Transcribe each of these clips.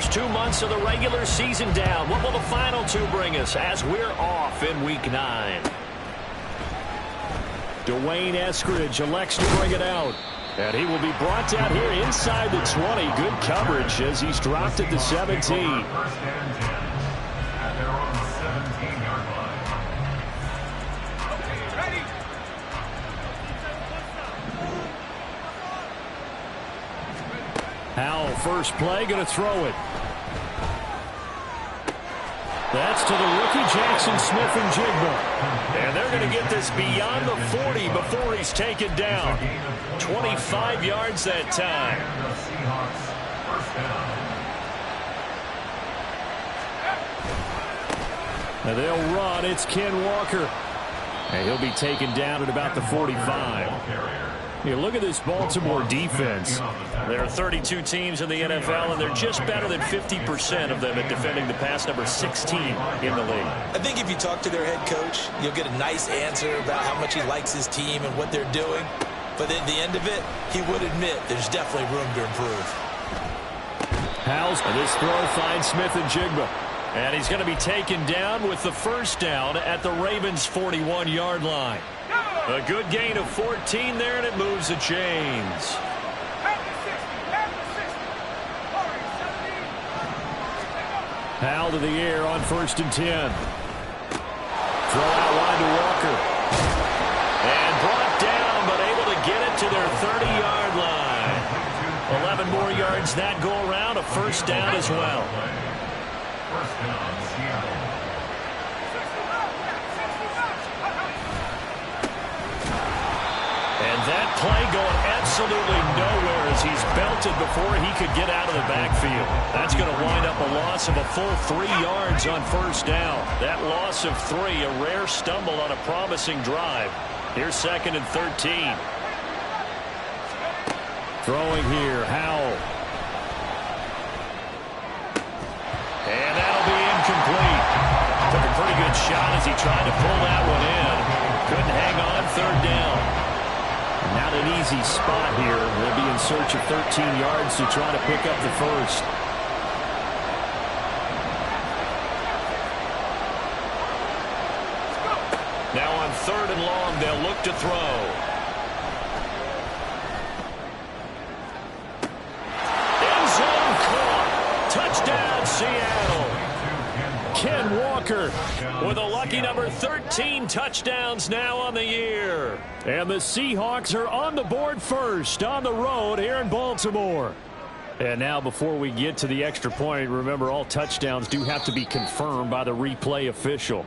first 2 months of the regular season down. What will the final two bring us as we're off in Week 9? Dwayne Eskridge elects to bring it out. And he will be brought down here inside the 20. Good coverage as he's dropped at the 17. Howell, first play, going to throw it. That's to the rookie, Jackson Smith-Njigba. And they're going to get this beyond the 40 before he's taken down. 25 yards that time. Now they'll run. It's Ken Walker. And he'll be taken down at about the 45. Here, look at this Baltimore defense. There are 32 teams in the NFL, and they're just better than 50% of them at defending the pass, number 16 in the league. I think if you talk to their head coach, you'll get a nice answer about how much he likes his team and what they're doing. But at the end of it, he would admit there's definitely room to improve. Howell's, and this throw finds Smith-Njigba. And he's going to be taken down with the first down at the Ravens' 41-yard line. A good gain of 14 there, and it moves the chains. Howell to the air on 1st and 10. Throw out wide to Walker. And brought down, but able to get it to their 30-yard line. 11 more yards that go around, a first down as well. First down, Seattle. And that play going absolutely nowhere as he's belted before he could get out of the backfield. That's going to wind up a loss of a full 3 yards on first down. That loss of 3, a rare stumble on a promising drive. Here's 2nd and 13. Throwing here, Howell. And that'll be incomplete. Took a pretty good shot as he tried to pull that one in. Couldn't hang on, 3rd down. Not an easy spot here. They'll be in search of 13 yards to try to pick up the first. Now on 3rd and long, they'll look to throw. End zone caught. Touchdown, Seattle. Ken Walker with a lucky number 13 touchdowns now on the year. And the Seahawks are on the board first on the road here in Baltimore. And now before we get to the extra point, remember all touchdowns do have to be confirmed by the replay official.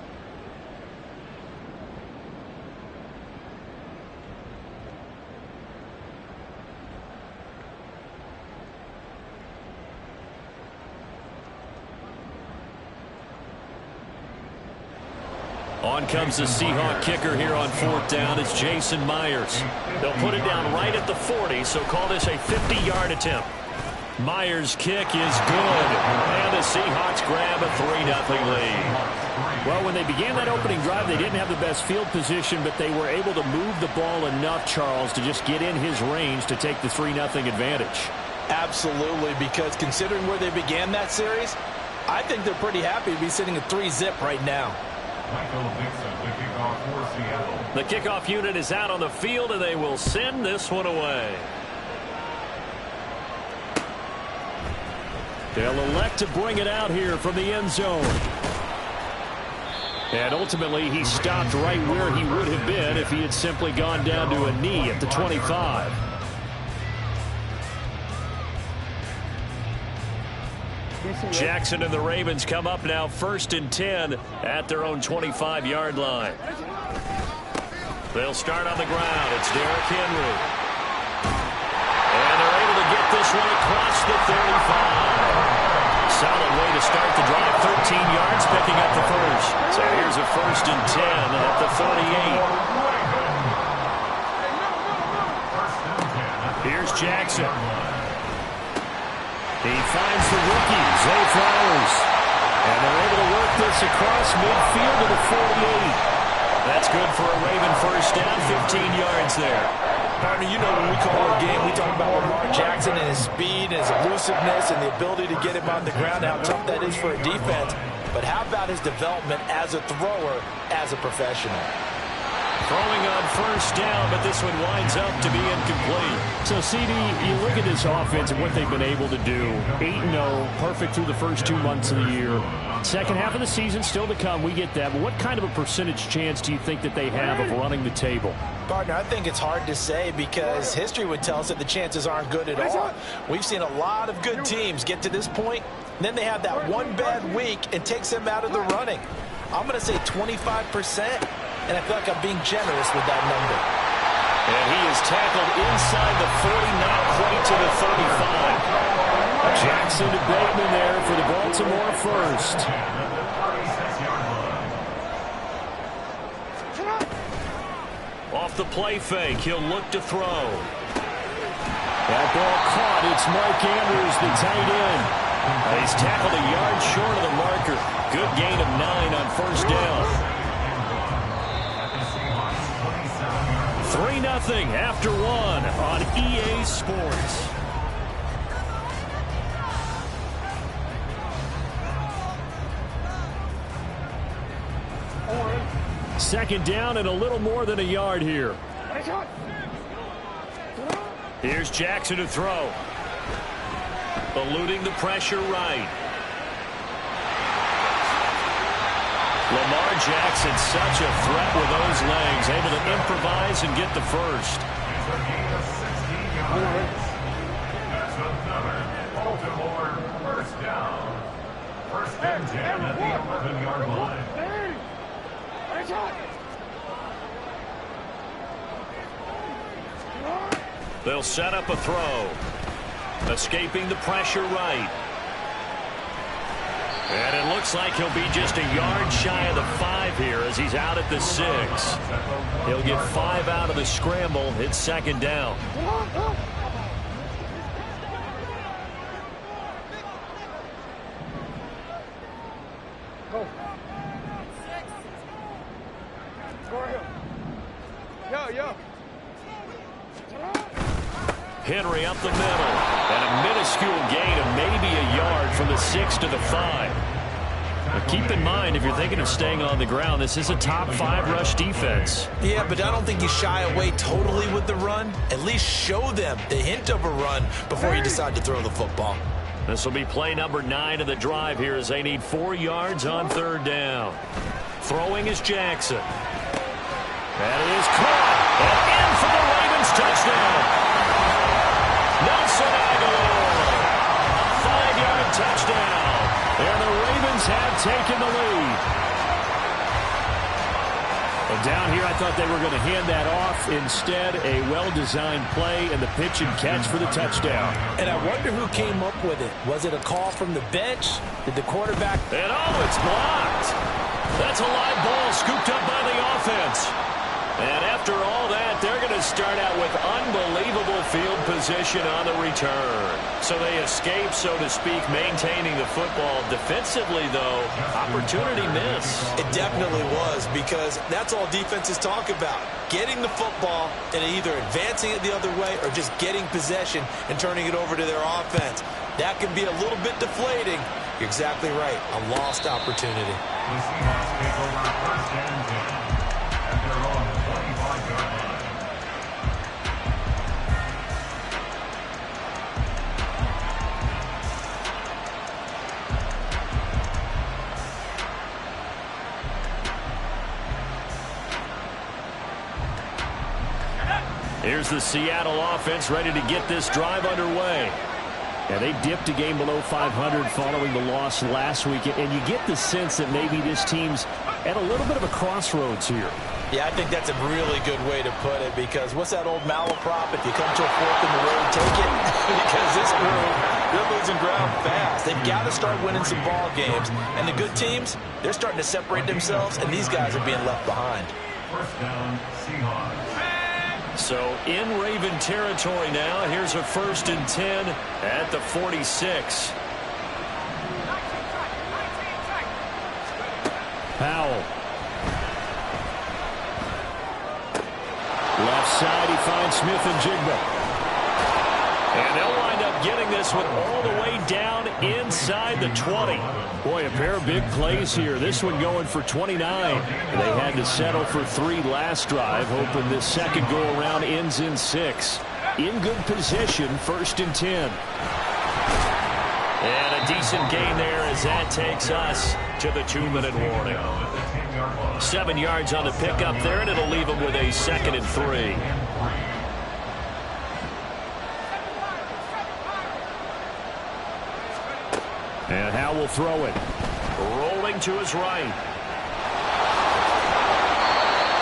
On comes the Seahawk kicker here on 4th down. It's Jason Myers. They'll put it down right at the 40, so call this a 50-yard attempt. Myers' kick is good, and the Seahawks grab a 3-0 lead. Well, when they began that opening drive, they didn't have the best field position, but they were able to move the ball enough, Charles, to just get in his range to take the 3-0 advantage. Absolutely, because considering where they began that series, I think they're pretty happy to be sitting at 3-zip right now. Michael Dixon, the kickoff for Seattle. The kickoff unit is out on the field, and they will send this one away. They'll elect to bring it out here from the end zone. And ultimately, he stopped right where he would have been if he had simply gone down to a knee at the 25. Jackson and the Ravens come up now 1st and 10 at their own 25-yard line. They'll start on the ground. It's Derrick Henry. And they're able to get this one across the 35. Solid way to start the drive. 13 yards, picking up the first. So here's a 1st and 10 at the 38. Here's Jackson. He finds the rookie, Zay Flowers. And they're able to work this across midfield to the 48. That's good for a Raven first down, 15 yards there. Partner, you know when we call a game, we talk about Lamar Jackson and his speed and his elusiveness and the ability to get him on the ground, how tough that is for a defense. But how about his development as a thrower, as a professional? Throwing on first down, but this one winds up to be incomplete. So, CD, you look at this offense and what they've been able to do. 8-0, perfect through the first 2 months of the year. Second half of the season still to come, we get that. But what kind of a percentage chance do you think that they have of running the table? Partner, I think it's hard to say because history would tell us that the chances aren't good at all. We've seen a lot of good teams get to this point, and then they have that one bad week and takes them out of the running. I'm going to say 25%. And I feel like I'm being generous with that number. And he is tackled inside the 40, not quite to the 35. Jackson to Bateman there for the Baltimore first. Off the play fake, he'll look to throw. That ball caught. It's Mark Andrews, the tight end. He's tackled a yard short of the marker. Good gain of 9 on first down. 3-0 after 1 on EA Sports. Second down and a little more than a yard here. Here's Jackson to throw. Eluding the pressure right. Lamar Jackson, such a threat with those legs, able to improvise and get the first. That's another Baltimore first down. First and 10 at the 11-yard line. They'll set up a throw. Escaping the pressure right. And it looks like he'll be just a yard shy of the 5 here as he's out at the 6. He'll get 5 out of the scramble. It's second down. Henry up the middle. And a minuscule gain of maybe a yard from the 6 to the 5. But keep in mind, if you're thinking of staying on the ground, this is a top 5 rush defense. Yeah, but I don't think you shy away totally with the run. At least show them the hint of a run before you decide to throw the football. This will be play number 9 of the drive here as they need 4 yards on third down. Throwing is Jackson. That is caught. And in for the Ravens touchdown. Nelson Aguilar. 5-yard touchdown. And the Ravens have taken the lead. Well, down here, I thought they were going to hand that off. Instead, a well-designed play and the pitch and catch for the touchdown. And I wonder who came up with it. Was it a call from the bench? Did the quarterback? And it's blocked. That's a live ball scooped up by the offense. And after all that, they're going to start out with unbelievable field position on the return. So they escape, so to speak, maintaining the football. Defensively, though, opportunity miss. It definitely was, because that's all defenses talk about. Getting the football and either advancing it the other way or just getting possession and turning it over to their offense. That can be a little bit deflating. You're exactly right. A lost opportunity. The Seahawks take over first and 10. And they're on the 25-yard line. Here's the Seattle offense ready to get this drive underway. Yeah, they dipped a game below 500 following the loss last week, and you get the sense that maybe this team's at a little bit of a crossroads here. Yeah, I think that's a really good way to put it, because what's that old malaprop? If you come to a fork in the road, take it. Because this group, they're losing ground fast. They've got to start winning some ball games. And the good teams, they're starting to separate themselves, and these guys are being left behind. First down, Seahawks. So in Raven territory now. Here's a 1st and 10 at the 46. Powell. Left side, he find Smith and Jigba. And they'll wind up getting this one all the way down inside the 20. Boy, a pair of big plays here. This one going for 29. They had to settle for 3 last drive, hoping this second go-around ends in 6. In good position, 1st and 10. And a decent gain there as that takes us to the 2-minute warning. 7 yards on the pickup there, and it'll leave them with a 2nd and 3. And Howe will throw it. Rolling to his right.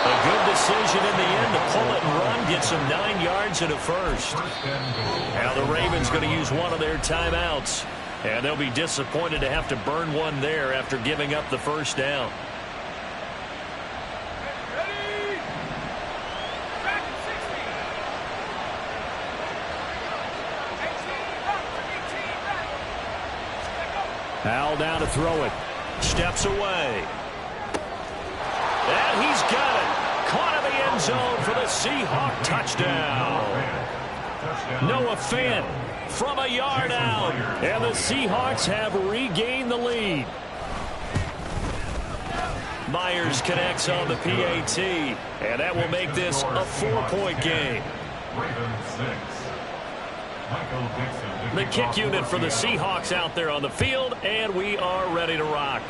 A good decision in the end to pull it and run. Gets him 9 yards and a first. Now the Ravens going to use one of their timeouts. And they'll be disappointed to have to burn one there after giving up the first down. Howell down to throw it. Steps away. And he's got it. Caught in the end zone for the Seahawk touchdown. Noah Fant from a yard out. And the Seahawks have regained the lead. Myers connects on the PAT. And that will make this a 4-point game. The kick unit for the Seahawks out there on the field, and we are ready to rock.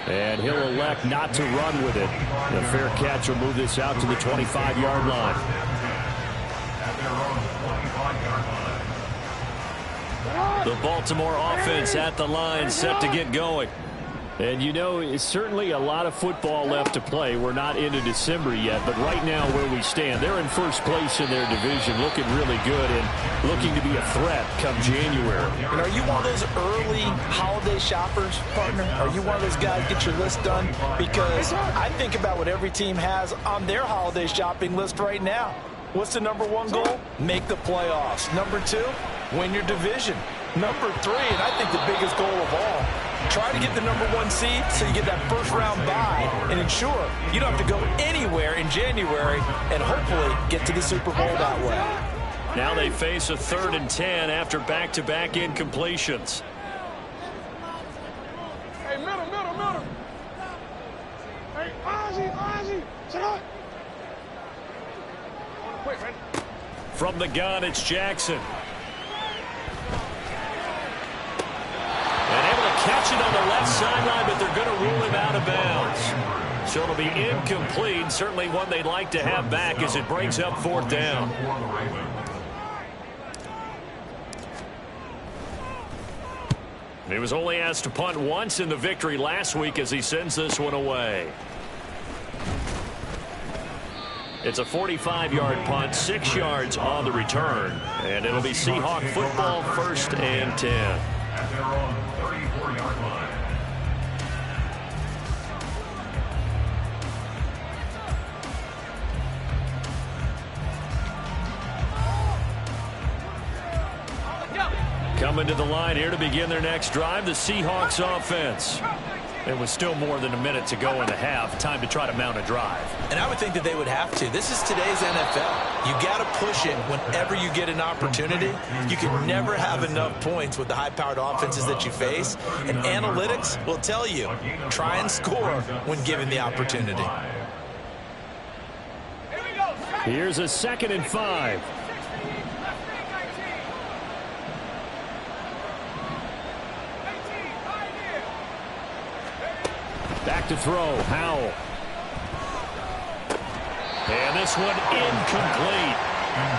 And he'll elect not to run with it. The fair catch will move this out to the 25-yard line. The Baltimore offense at the line, set to get going. And you know, it's certainly a lot of football left to play. We're not into December yet, but right now where we stand, they're in first place in their division, looking really good and looking to be a threat come January. And are you one of those early holiday shoppers, partner? Are you one of those guys get your list done? Because I think about what every team has on their holiday shopping list right now. What's the number 1 goal? Make the playoffs. Number 2, win your division. Number 3, and I think the biggest goal of all, try to get the number 1 seed so you get that first round bye and ensure you don't have to go anywhere in January and hopefully get to the Super Bowl that way. Now they face a 3rd and 10 after back-to-back incompletions. Hey, middle. Hey, Ozzie, sit up. Wait, man. From the gun, it's Jackson. Catch it on the left sideline, but they're going to rule him out of bounds. So it'll be incomplete. Certainly one they'd like to have back as it brings up 4th down. He was only asked to punt once in the victory last week as he sends this one away. It's a 45-yard punt, 6 yards on the return. And it'll be Seahawk football, 1st and 10. At their own 34-yard line. Coming to the line here to begin their next drive, the Seahawks offense. It was still more than a minute to go in the half. Time to try to mount a drive. And I would think that they would have to. This is today's NFL. You got to push it whenever you get an opportunity. You can never have enough points with the high-powered offenses that you face. And analytics will tell you, try and score when given the opportunity. Here's a 2nd and 5. Back to throw, Howell. And this one incomplete.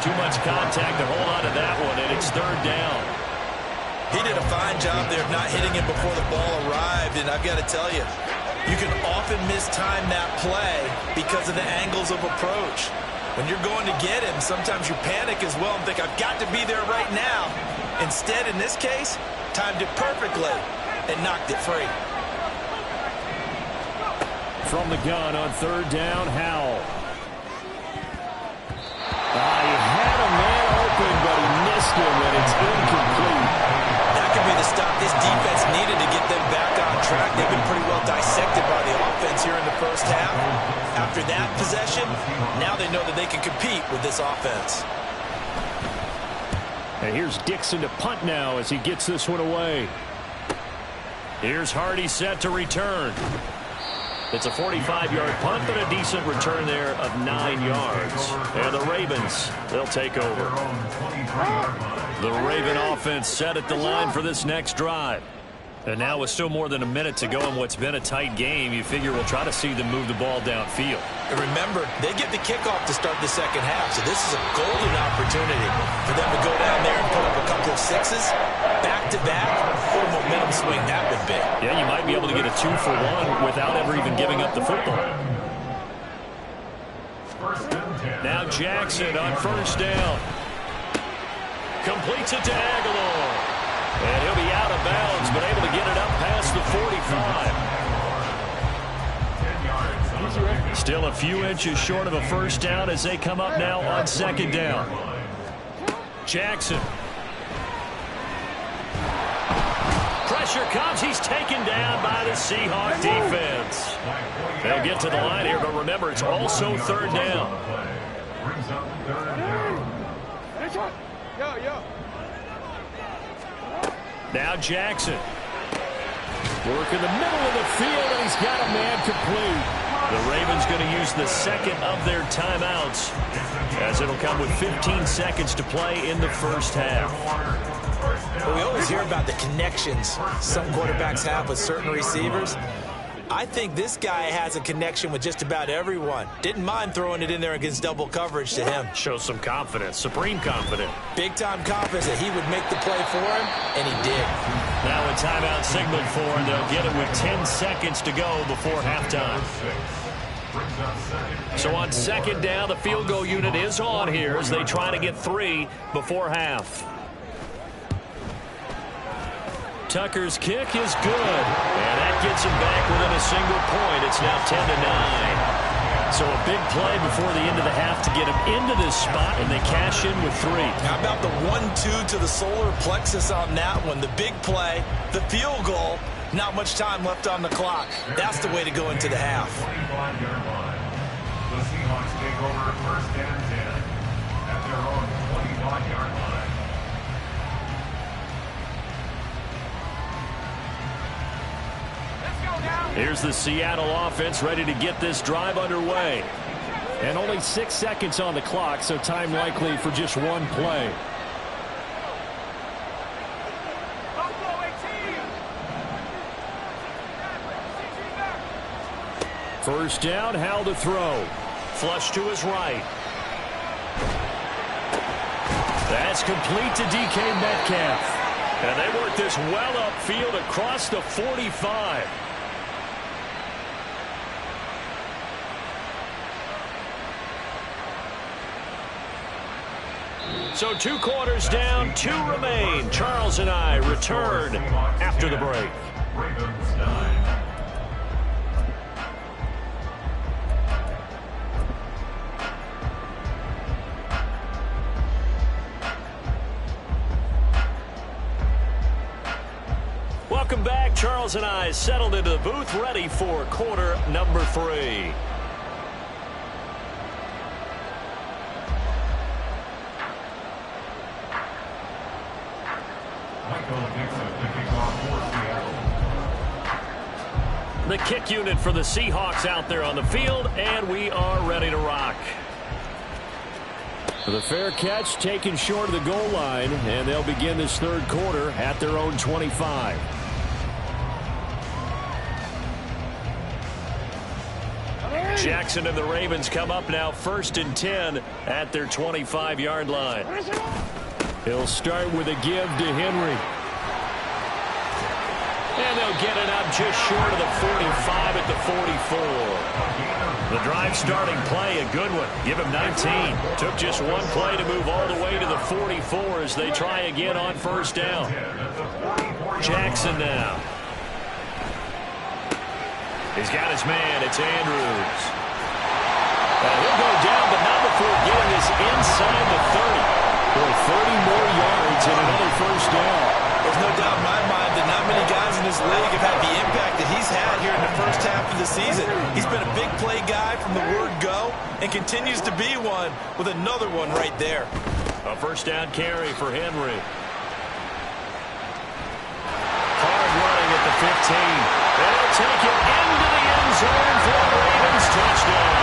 Too much contact to hold on to that one, and it's 3rd down. He did a fine job there of not hitting it before the ball arrived, and I've got to tell you, you can often mistime that play because of the angles of approach. When you're going to get him, sometimes you panic as well and think, I've got to be there right now. Instead, in this case, timed it perfectly and knocked it free. From the gun on 3rd down, Howell. He had a man open, but he missed him, and it's incomplete. That could be the stop this defense needed to get them back on track. They've been pretty well dissected by the offense here in the first half. After that possession, now they know that they can compete with this offense. And here's Dixon to punt now as he gets this one away. Here's Hardy set to return. It's a 45-yard punt, but a decent return there of 9 yards. And the Ravens, they'll take over. The Raven offense set at the line for this next drive. And now with still more than a minute to go in what's been a tight game, you figure we'll try to see them move the ball downfield. And remember, they get the kickoff to start the second half, so this is a golden opportunity for them to go down there and put up a couple of sixes, back-to-back. What a momentum swing that would be. Yeah, you might be able to get a 2-for-1 without ever even giving up the football. Now Jackson on first down. Completes it to Aguilar. And he'll be out of bounds, but able to get it up past the 45. Still a few inches short of a first down as they come up now on second down. Jackson. Pressure comes. He's taken down by the Seahawk defense. They'll get to the line here, but remember, it's also third down. Now Jackson. Work in the middle of the field, and he's got a man complete. The Ravens going to use the second of their timeouts as it'll come with 15 seconds to play in the first half. Well, we always hear about the connections some quarterbacks have with certain receivers. I think this guy has a connection with just about everyone. Didn't mind throwing it in there against double coverage to him. Shows some confidence, supreme confidence. Big-time confidence that he would make the play for him, and he did. Now a timeout signaled for, and they'll get it with 10 seconds to go before halftime. So on second down, the field goal unit is on here as they try to get 3 before half. Tucker's kick is good, and that gets him back within a single point. It's now 10-9. So a big play before the end of the half to get him into this spot, and they cash in with 3. How about the 1-2 to the solar plexus on that one? The big play, the field goal, not much time left on the clock. That's the way to go into the half. The Seahawks take over first and 10 at their own 25-yard line. Here's the Seattle offense ready to get this drive underway. And only 6 seconds on the clock, so time likely for just one play. First down, Howell to throw. Flush to his right. That's complete to DK Metcalf. And they work this well upfield across the 45. So 2 quarters down, 2 remain. Charles and I return after the break. Ravens 9. Welcome back. Charles and I settled into the booth, ready for quarter number 3. The kick unit for the Seahawks out there on the field, and we are ready to rock. The fair catch taken short of the goal line, and they'll begin this third quarter at their own 25. Jackson and the Ravens come up now first and 10 at their 25-yard line. He'll start with a give to Henry. And they'll get it up just short of the 45 at the 44. The drive starting play, a good one. Give him 19. Took just one play to move all the way to the 44 as they try again on first down. Jackson now. He's got his man. It's Andrews. And he'll go down, but not before getting this inside the 30. For 30 more yards and another first down. There's no doubt in my mind that not many guys in this league have had the impact that that he's had here in the first half of the season. He's been a big play guy from the word go and continues to be one with another one right there. A first down carry for Henry. Hard running at the 15. And he'll take it into the end zone for a Ravens touchdown.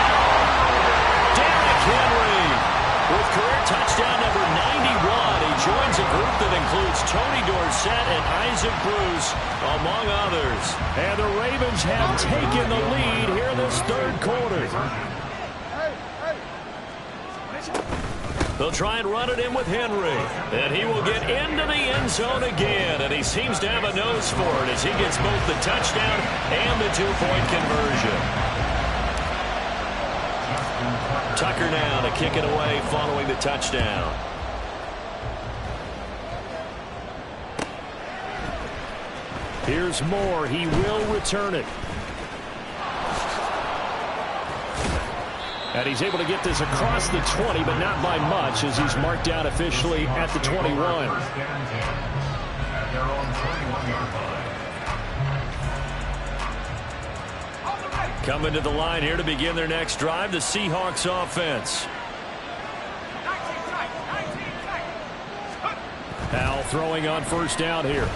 Derrick Henry with career touchdown number 91. He joins a group that includes Tony Dorsett and Isaac Bruce, among others. And the Ravens have taken the lead here in this third quarter. They'll try and run it in with Henry. And he will get into the end zone again. And he seems to have a nose for it as he gets both the touchdown and the two-point conversion. Tucker now to kick it away following the touchdown. Here's Moore. He will return it. And he's able to get this across the 20, but not by much, as he's marked down officially at the 21. Coming to the line here to begin their next drive, the Seahawks offense. Howell throwing on first down here.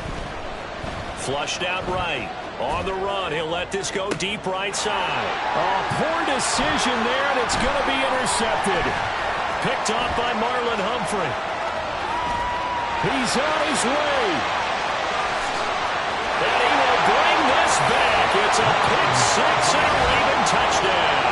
Flushed out right. On the run, he'll let this go deep right side. A poor decision there, and it's going to be intercepted. Picked off by Marlon Humphrey. He's on his way. And he will bring this back. It's a pick six and a Raven touchdown.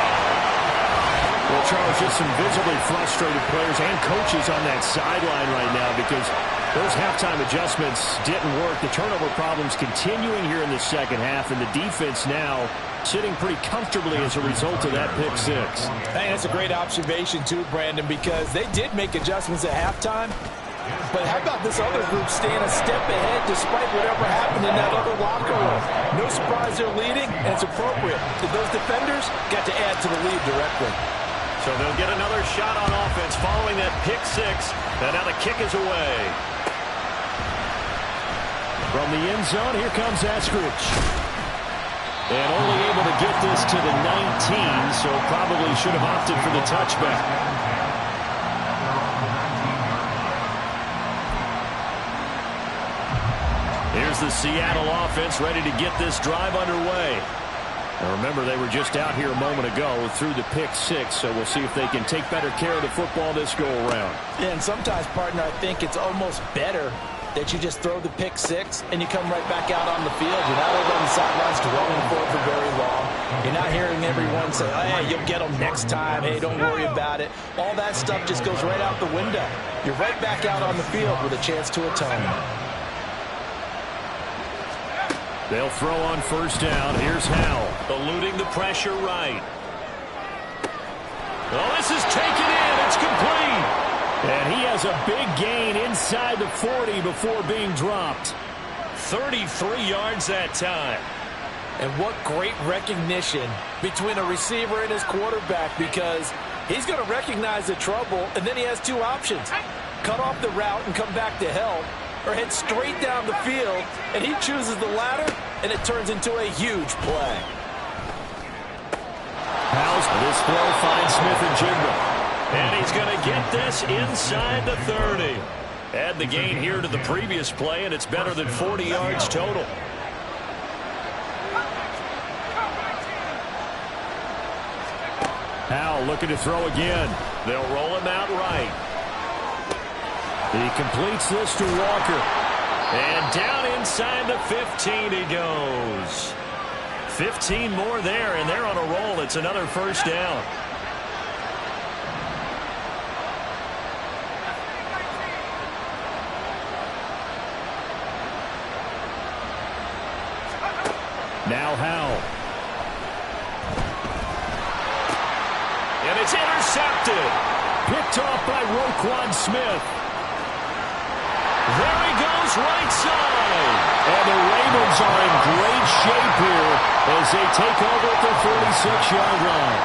Well, Charles, just some visibly frustrated players and coaches on that sideline right now because those halftime adjustments didn't work. The turnover problems continuing here in the second half, and the defense now sitting pretty comfortably as a result of that pick six. Hey, that's a great observation too, Brandon, because they did make adjustments at halftime. But how about this other group staying a step ahead despite whatever happened in that other locker room? No surprise they're leading, and it's appropriate. Those defenders got to add to the lead directly. So they'll get another shot on offense following that pick six, and now the kick is away. From the end zone, here comes Eskridge. And only able to get this to the 19, so probably should have opted for the touchback. Here's the Seattle offense ready to get this drive underway. Now remember, they were just out here a moment ago through the pick six, so we'll see if they can take better care of the football this go-around. Yeah, and sometimes, partner, I think it's almost better that you just throw the pick six and you come right back out on the field. You're not over on the sidelines dwelling for it for very long. You're not hearing everyone say, oh, hey, you'll get them next time. Hey, don't worry about it. All that stuff just goes right out the window. You're right back out on the field with a chance to atone. They'll throw on first down. Here's Howell, eluding the pressure right. Oh, this is taken in. It's complete. And he has a big gain inside the 40 before being dropped. 33 yards that time. And what great recognition between a receiver and his quarterback, because he's going to recognize the trouble, and then he has two options. Cut off the route and come back to help, or head straight down the field, and he chooses the latter, and it turns into a huge play. Howell's this throw finds Smith and Jigba. And he's going to get this inside the 30. Add the gain here to the previous play, and it's better than 40 yards total. Howell looking to throw again. They'll roll him out right. He completes this to Walker. And down inside the 15 he goes. 15 more there, and they're on a roll. It's another first down. Now Howell. And it's intercepted. Picked off by Roquan Smith. There he goes, right side. And the Ravens are in great shape here as they take over at their 46-yard line.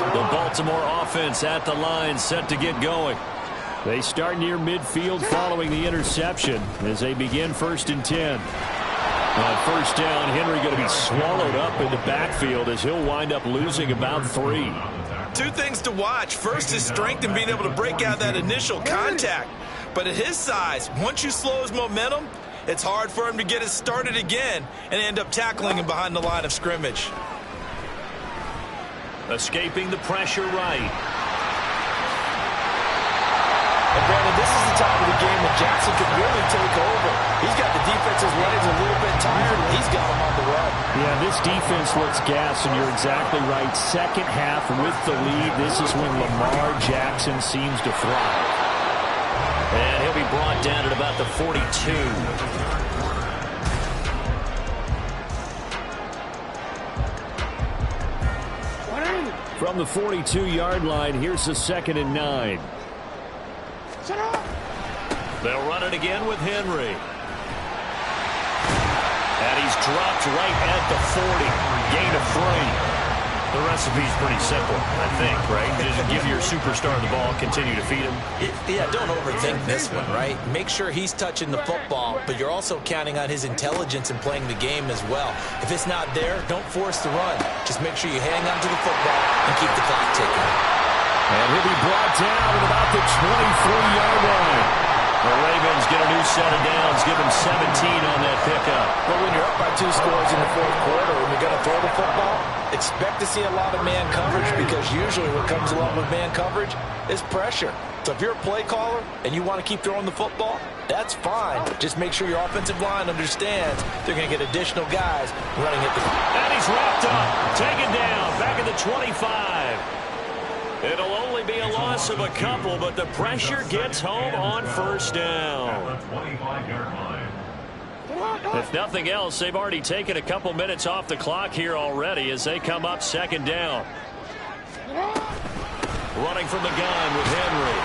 The Baltimore offense at the line, set to get going. They start near midfield following the interception as they begin 1st and 10. On 1st down, Henry going to be swallowed up in the backfield as he'll wind up losing about 3. Two things to watch. First, his strength and being able to break out that initial contact. But at his size, once you slow his momentum, it's hard for him to get it started again and end up tackling him behind the line of scrimmage. Escaping the pressure right. And Brandon, this is the time of the game when Jackson could really take over. He's got the defense's legs a little bit tired, and he's got them on the run. Yeah, this defense looks gas, and you're exactly right. Second half with the lead, this is when Lamar Jackson seems to thrive. And he'll be brought down at about the 42. From the 42-yard line, here's the 2nd and 9. They'll run it again with Henry. And he's dropped right at the 40. Gain of 3. The recipe's pretty simple, I think, right? Just give your superstar the ball, continue to feed him. Yeah, don't overthink this one, right? Make sure he's touching the football, but you're also counting on his intelligence in playing the game as well. If it's not there, don't force the run. Just make sure you hang on to the football and keep the clock ticking. And he'll be brought down at about the 23-yard line. The Ravens get a new set of downs, give them 17 on that pickup. But when you're up by 2 scores in the 4th quarter and you're going to throw the football, expect to see a lot of man coverage because usually what comes along with man coverage is pressure. So if you're a play caller and you want to keep throwing the football, that's fine. Just make sure your offensive line understands they're going to get additional guys running at the... And he's wrapped up, taken down, back at the 25. It'll only be a loss of a couple, but the pressure gets home on 1st down. If nothing else, they've already taken a couple minutes off the clock here already as they come up 2nd down. Running from the gun with Henry.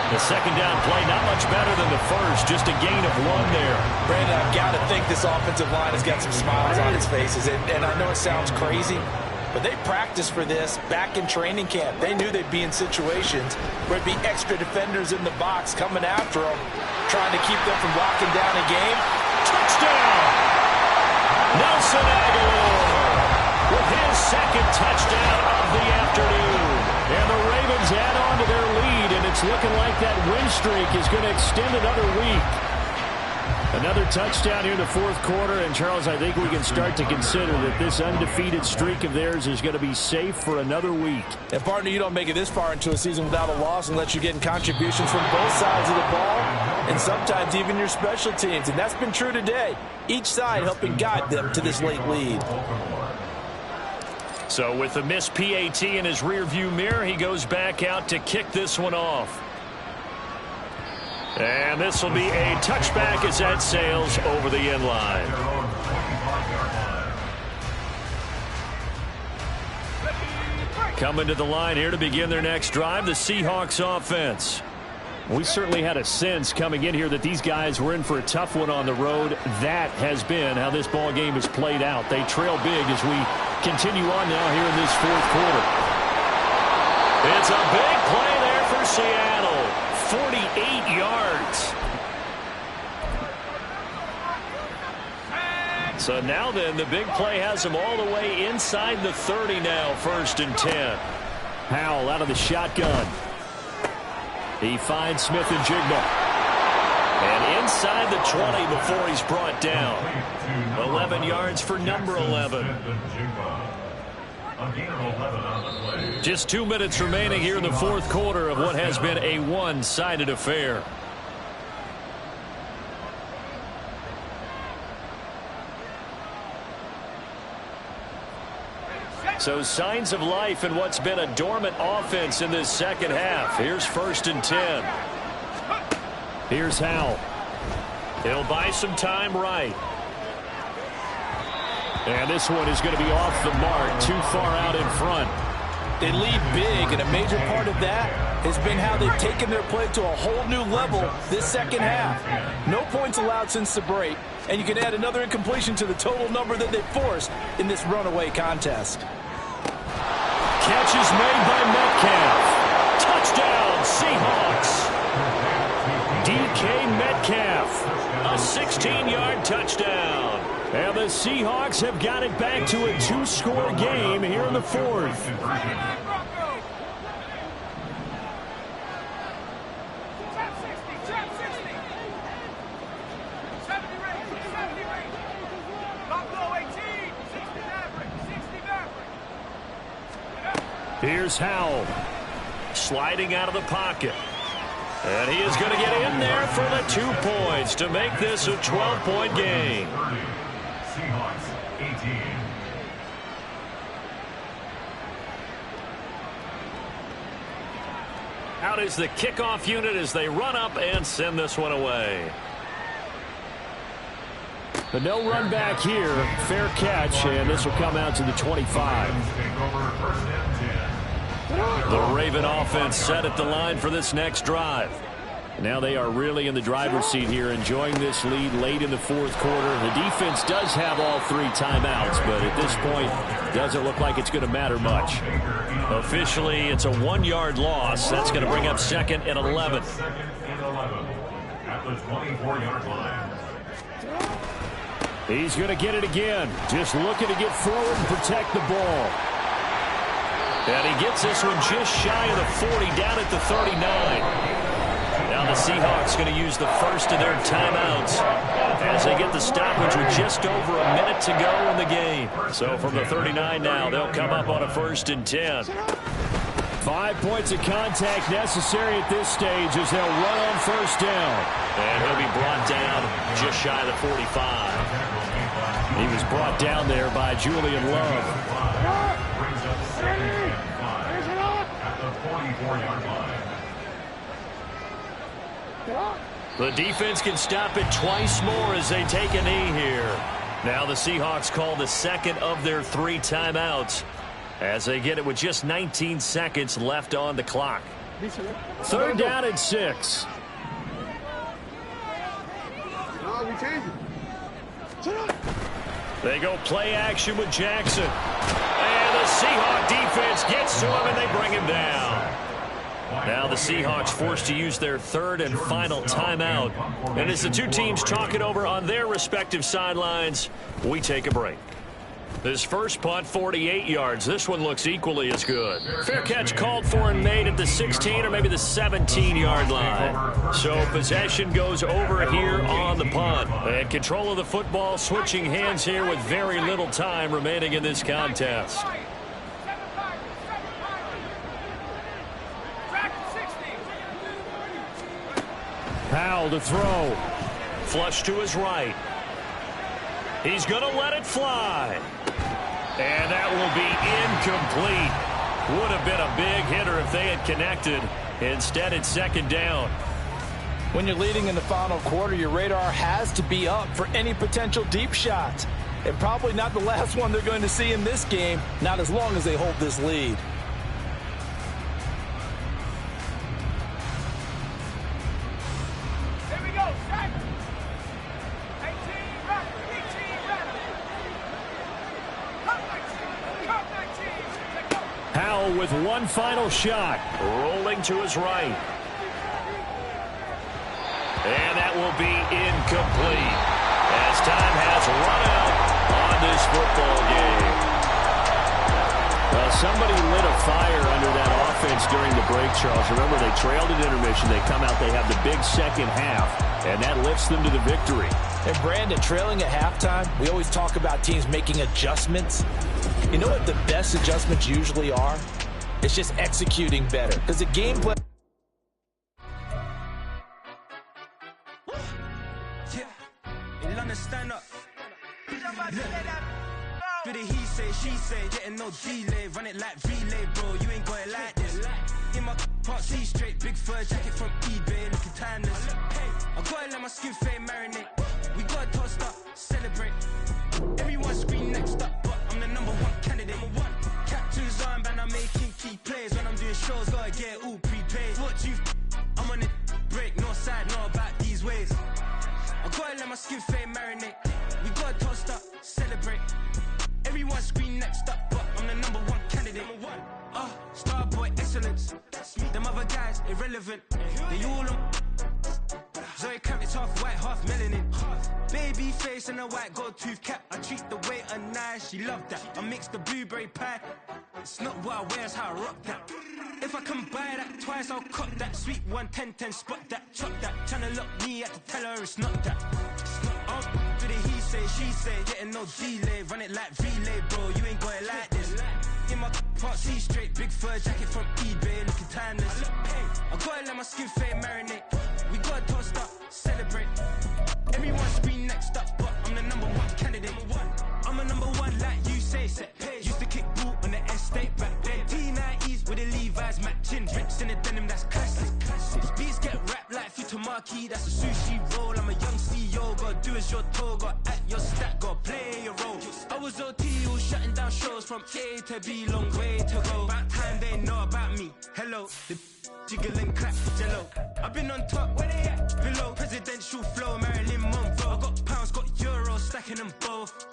The 2nd down play not much better than the first, just a gain of 1 there. Brandon, I've got to think this offensive line has got some smiles on its faces, and I know it sounds crazy, but they practiced for this back in training camp. They knew they'd be in situations where it'd be extra defenders in the box coming after them, trying to keep them from locking down a game. Touchdown! Nelson Aguilar with his 2nd touchdown of the afternoon. And the Ravens add on to their lead, and it's looking like that win streak is going to extend another week. Another touchdown here in the 4th quarter, and Charles, I think we can start to consider that this undefeated streak of theirs is going to be safe for another week. And partner, you don't make it this far into a season without a loss unless you're getting contributions from both sides of the ball, and sometimes even your special teams, and that's been true today. Each side helping guide them to this late lead. So with the missed PAT in his rearview mirror, he goes back out to kick this one off. And this will be a touchback as that sails over the end line. Coming to the line here to begin their next drive, the Seahawks offense. We certainly had a sense coming in here that these guys were in for a tough one on the road. That has been how this ball game has played out. They trail big as we continue on now here in this 4th quarter. It's a big play there for Seattle. 48 yards. So now then, the big play has him all the way inside the 30 now, 1st and 10. Howell out of the shotgun. He finds Smith and Jigba. And inside the 20 before he's brought down. 11 yards for number 11. Just 2 minutes remaining here in the 4th quarter of what has been a one-sided affair. So signs of life in what's been a dormant offense in this 2nd half. Here's 1st and 10. Here's Howell. He'll buy some time right. And this one is going to be off the mark, too far out in front. They lead big, and a major part of that has been how they've taken their play to a whole new level this 2nd half. No points allowed since the break, and you can add another incompletion to the total number that they've forced in this runaway contest. Catch is made by Metcalf. Touchdown, Seahawks. Metcalf. A 16-yard touchdown. And the Seahawks have got it back to a 2-score game here in the fourth. Here's Howell. Sliding out of the pocket. And he is going to get in there for the 2 points to make this a 12-point game. Seahawks 18. Out is the kickoff unit as they run up and send this one away. But no run back here. Fair catch, and this will come out to the 25. The Raven offense set at the line for this next drive. Now they are really in the driver's seat here, enjoying this lead late in the fourth quarter. The defense does have all 3 timeouts, but at this point, doesn't look like it's going to matter much. Officially, it's a 1-yard loss. That's going to bring up 2nd and 11. At the 24-yard line. He's going to get it again. Just looking to get forward and protect the ball. And he gets this one just shy of the 40, down at the 39. Now the Seahawks going to use the first of their timeouts as they get the stoppage with just over a minute to go in the game. So from the 39 now, they'll come up on a 1st and 10. 5 points of contact necessary at this stage as they'll run on 1st down. And he'll be brought down just shy of the 45. He was brought down there by Julian Love. Brings up 2nd and 5 at the 44-yard line. The defense can stop it twice more as they take a knee here. Now the Seahawks call the 2nd of their 3 timeouts as they get it with just 19 seconds left on the clock. 3rd down and 6. They go play action with Jackson. And the Seahawk defense gets to him and they bring him down. Now the Seahawks forced to use their 3rd and final timeout. And as the 2 teams talk it over on their respective sidelines, we take a break. This first punt, 48 yards. This one looks equally as good. Fair catch called for and made at the 16 or maybe the 17-yard line. So possession goes over here on the punt. And control of the football switching hands here with very little time remaining in this contest. Powell to throw. Flush to his right. He's going to let it fly. And that will be incomplete. Would have been a big hitter if they had connected. Instead, it's 2nd down. When you're leading in the final quarter, your radar has to be up for any potential deep shots. And probably not the last one they're going to see in this game, not as long as they hold this lead. Howell with one final shot. Rolling to his right. And that will be incomplete as time has run out on this football game. Well, somebody lit a fire under that offense during the break, Charles. Remember, they trailed at intermission. They come out, they have the big second half, and that lifts them to the victory. And Brandon, trailing at halftime, we always talk about teams making adjustments. You know what the best adjustments usually are? It's just executing better. Because the game plan... Stand up. Do the he say, she say, getting no delay, run it like relay, bro. You ain't got it like this. In my can't see straight, big fur jacket from eBay, looking timeless. I gotta let my skin fade marinate. We gotta toast up, celebrate. Everyone scream next up, but I'm the #1 candidate. Captain's armband, I'm making key plays. When I'm doing shows, gotta get all prepaid. What you I'm on it, break, no side, no about these ways. I gotta let my skin fade marinate. We gotta toast up, celebrate. Everyone scream next up, but I'm the #1 candidate. Starboy excellence. Them other guys irrelevant. They all on Zoe half white, half melanin. Baby face and a white gold tooth cap. I treat the waiter nice, she loved that. I mix the blueberry pie. It's not what I wear, it's how I rock that. If I can buy that twice, I'll cop that. Sweet 110, spot that, chop that. Tryna lock me, I have to tell her it's not that. For the he say, she say, getting no delay. Run it like relay, bro, you ain't got it like this. In my part C straight, big fur jacket from eBay, looking timeless. I gotta let my skin fade marinate. We gotta toast up, celebrate. Everyone scream next up, but I'm the #1 candidate. I'm a #1 like you say. Used to kick ball on the estate back then. T90s with the Levi's matching. Rips in the denim, that's classic. Beats get wrapped like Futamaki, that's a sushi roll. I'm a young CEO, gotta do as you're told. Gotta act your stat, gotta play your role. I was OT, all shutting down shows from A to B, long way to go. About time they know about me. Hello, the jiggle and clap, jello. I've been on top, where they at? Below.